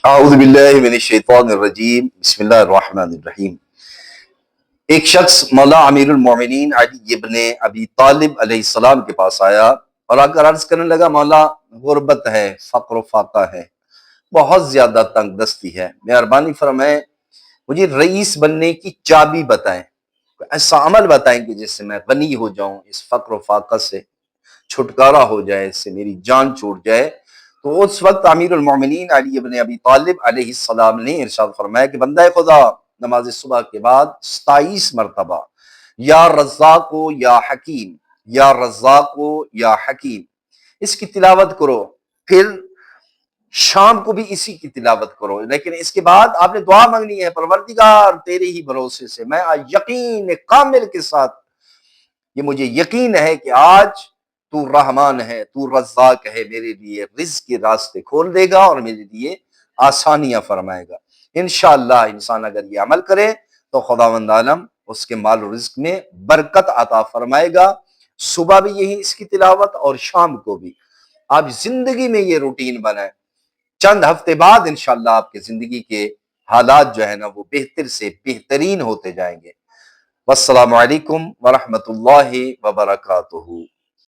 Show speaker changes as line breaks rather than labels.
اعوذ باللہ من الشیطان الرجیم بسم اللہ الرحمن الرحیم۔ ایک شخص مولا امیر المومنین علی ابن ابی طالب علیہ السلام کے پاس آیا اور آ کر عرض کرنے لگا، مولا غربت ہے، فقر و فاقہ ہے، بہت زیادہ تنگ دستی ہے، مہربانی فرمائیں مجھے رئیس بننے کی چابی بتائیں، ایسا عمل بتائیں کہ جس سے میں غنی ہو جاؤں، اس فقر و فاقہ سے چھٹکارا ہو جائے، اس سے میری جان چھوٹ جائے۔ تو اس وقت امیر المومنین علی ابن ابی طالب علیہ السلام نے ارشاد فرمایا کہ بندہ خدا نماز صبح کے بعد 27 مرتبہ یا رزاق یا حکیم، یا رزاق یا حکیم اس کی تلاوت کرو، پھر شام کو بھی اسی کی تلاوت کرو، لیکن اس کے بعد آپ نے دعا مانگنی ہے، پروردگار تیرے ہی بھروسے سے میں یقین کامل کے ساتھ یہ مجھے یقین ہے کہ آج تو رحمان ہے، تو رزاق ہے، میرے لیے رزق کے راستے کھول دے گا اور میرے لیے آسانیاں فرمائے گا۔ انشاءاللہ انسان اگر یہ عمل کرے تو خداوند عالم اس کے مال و رزق میں برکت عطا فرمائے گا۔ صبح بھی یہی اس کی تلاوت اور شام کو بھی۔ آپ زندگی میں یہ روٹین بنائیں، چند ہفتے بعد انشاءاللہ آپ کے زندگی کے حالات جو ہے نا وہ بہتر سے بہترین ہوتے جائیں گے۔ والسلام علیکم ورحمۃ اللہ وبرکاتہ۔